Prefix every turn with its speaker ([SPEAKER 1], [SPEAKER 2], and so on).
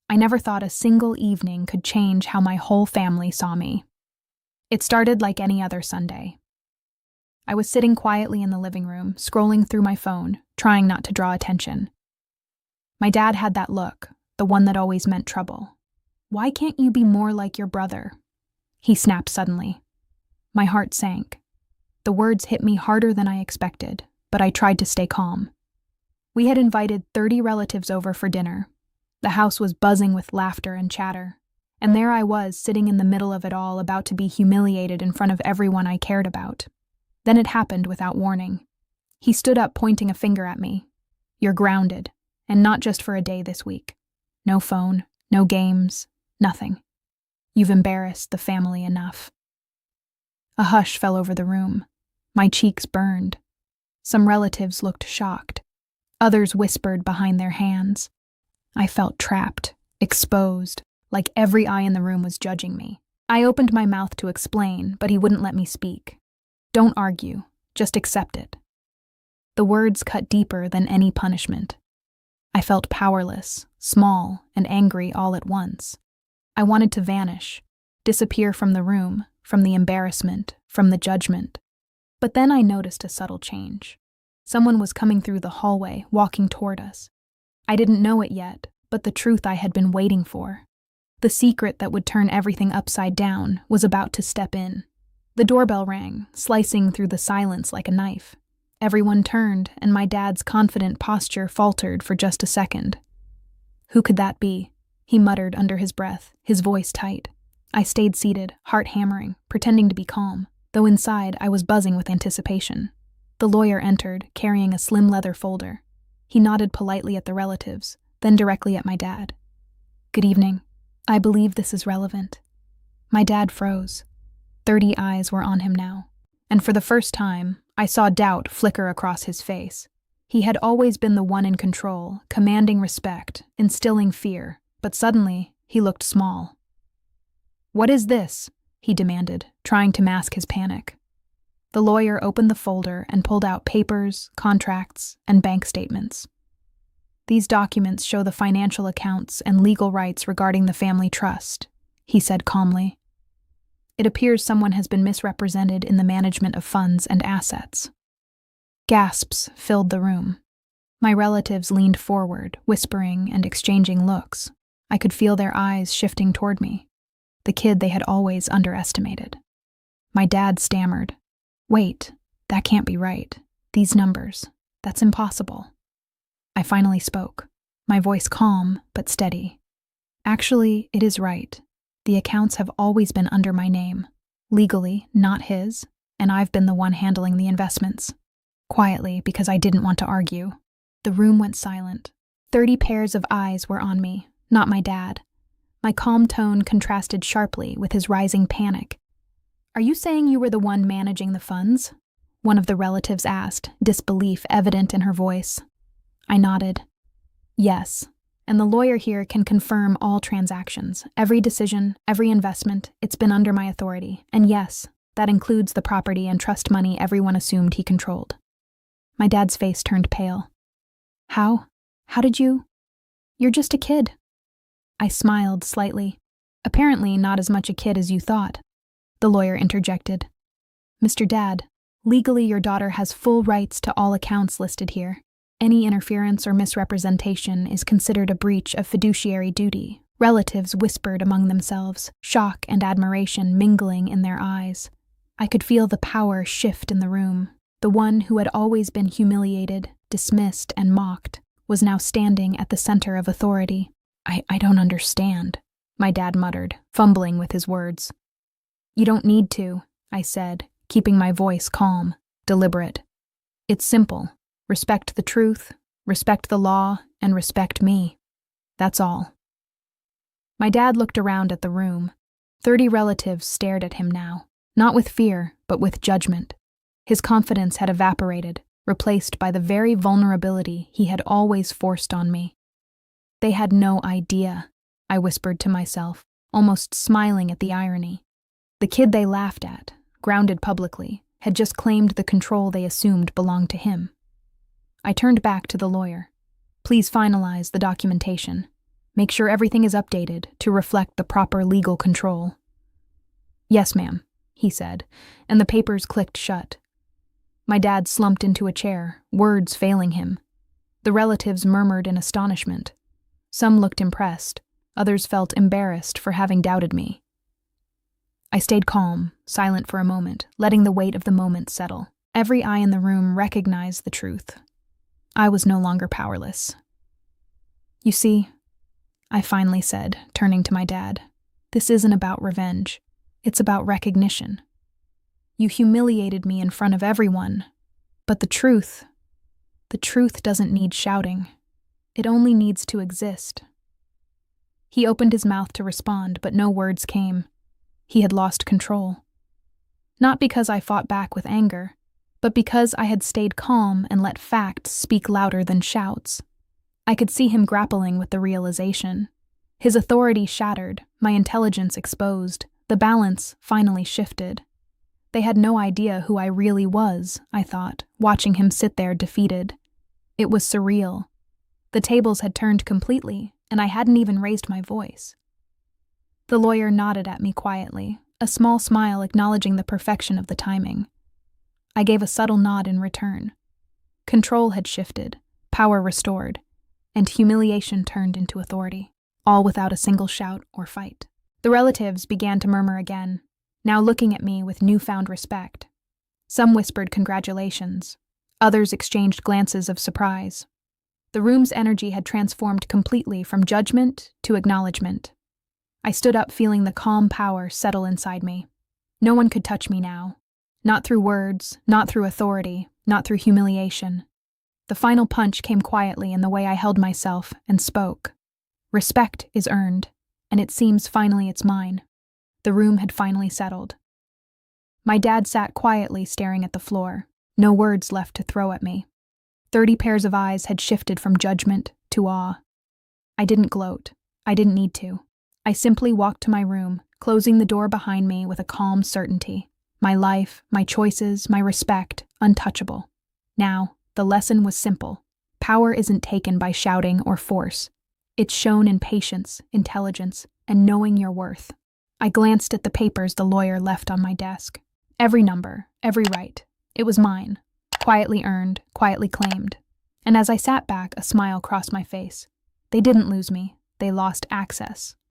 [SPEAKER 1] I never thought a single evening could change how my whole family saw me. It started like any other Sunday. I was sitting quietly in the living room, scrolling through my phone, trying not to draw attention. My dad had that look, the one that always meant trouble. "Why can't you be more like your brother?" He snapped suddenly. My heart sank. The words hit me harder than I expected, but I tried to stay calm. We had invited 30 relatives over for dinner. The house was buzzing with laughter and chatter, and there I was sitting in the middle of it all, about to be humiliated in front of everyone I cared about. Then it happened without warning. He stood up, pointing a finger at me. "You're grounded, and not just for a day this week. No phone, no games, nothing. You've embarrassed the family enough." A hush fell over the room. My cheeks burned. Some relatives looked shocked. Others whispered behind their hands. I felt trapped, exposed, like every eye in the room was judging me. I opened my mouth to explain, but he wouldn't let me speak. "Don't argue, just accept it." The words cut deeper than any punishment. I felt powerless, small, and angry all at once. I wanted to vanish, disappear from the room, from the embarrassment, from the judgment. But then I noticed a subtle change. Someone was coming through the hallway, walking toward us. I didn't know it yet, but the truth I had been waiting for, the secret that would turn everything upside down, was about to step in. The doorbell rang, slicing through the silence like a knife. Everyone turned, and my dad's confident posture faltered for just a second. "Who could that be?" he muttered under his breath, his voice tight. I stayed seated, heart hammering, pretending to be calm, though inside I was buzzing with anticipation. The lawyer entered, carrying a slim leather folder. He nodded politely at the relatives, then directly at my dad. "Good evening. I believe this is relevant." My dad froze. 30 eyes were on him now, and for the first time, I saw doubt flicker across his face. He had always been the one in control, commanding respect, instilling fear, but suddenly, he looked small. "What is this?" he demanded, trying to mask his panic. The lawyer opened the folder and pulled out papers, contracts, and bank statements. "These documents show the financial accounts and legal rights regarding the family trust," he said calmly. "It appears someone has been misrepresented in the management of funds and assets." Gasps filled the room. My relatives leaned forward, whispering and exchanging looks. I could feel their eyes shifting toward me, the kid they had always underestimated. My dad stammered, "Wait, that can't be right. These numbers, that's impossible." I finally spoke, my voice calm but steady. "Actually, it is right. The accounts have always been under my name, legally, not his, and I've been the one handling the investments." Quietly, because I didn't want to argue. The room went silent. 30 pairs of eyes were on me, not my dad. My calm tone contrasted sharply with his rising panic. "Are you saying you were the one managing the funds?" one of the relatives asked, disbelief evident in her voice. I nodded. "Yes, and the lawyer here can confirm all transactions, every decision, every investment. It's been under my authority, and yes, that includes the property and trust money everyone assumed he controlled." My dad's face turned pale. How did you? You're just a kid." I smiled slightly. "Apparently not as much a kid as you thought." The lawyer interjected. "Mr. Dad, legally your daughter has full rights to all accounts listed here. Any interference or misrepresentation is considered a breach of fiduciary duty." Relatives whispered among themselves, shock and admiration mingling in their eyes. I could feel the power shift in the room. The one who had always been humiliated, dismissed, and mocked was now standing at the center of authority. I don't understand," my dad muttered, fumbling with his words. "You don't need to," I said, keeping my voice calm, deliberate. "It's simple. Respect the truth, respect the law, and respect me. That's all." My dad looked around at the room. 30 relatives stared at him now, not with fear, but with judgment. His confidence had evaporated, replaced by the very vulnerability he had always forced on me. "They had no idea," I whispered to myself, almost smiling at the irony. The kid they laughed at, grounded publicly, had just claimed the control they assumed belonged to him. I turned back to the lawyer. "Please finalize the documentation. Make sure everything is updated to reflect the proper legal control." "Yes, ma'am," he said, and the papers clicked shut. My dad slumped into a chair, words failing him. The relatives murmured in astonishment. Some looked impressed, others felt embarrassed for having doubted me. I stayed calm, silent for a moment, letting the weight of the moment settle. Every eye in the room recognized the truth. I was no longer powerless. "You see," I finally said, turning to my dad, "this isn't about revenge. It's about recognition. You humiliated me in front of everyone, but the truth doesn't need shouting. It only needs to exist." He opened his mouth to respond, but no words came. He had lost control. Not because I fought back with anger, but because I had stayed calm and let facts speak louder than shouts. I could see him grappling with the realization. His authority shattered, my intelligence exposed, the balance finally shifted. They had no idea who I really was, I thought, watching him sit there defeated. It was surreal. The tables had turned completely, and I hadn't even raised my voice. The lawyer nodded at me quietly, a small smile acknowledging the perfection of the timing. I gave a subtle nod in return. Control had shifted, power restored, and humiliation turned into authority, all without a single shout or fight. The relatives began to murmur again, now looking at me with newfound respect. Some whispered congratulations. Others exchanged glances of surprise. The room's energy had transformed completely from judgment to acknowledgement. I stood up feeling the calm power settle inside me. No one could touch me now. Not through words, not through authority, not through humiliation. The final punch came quietly in the way I held myself and spoke. Respect is earned, and it seems finally it's mine. The room had finally settled. My dad sat quietly staring at the floor, no words left to throw at me. 30 pairs of eyes had shifted from judgment to awe. I didn't gloat. I didn't need to. I simply walked to my room, closing the door behind me with a calm certainty. My life, my choices, my respect, untouchable. Now, the lesson was simple. Power isn't taken by shouting or force. It's shown in patience, intelligence, and knowing your worth. I glanced at the papers the lawyer left on my desk. Every number, every right. It was mine. Quietly earned, quietly claimed. And as I sat back, a smile crossed my face. They didn't lose me. They lost access.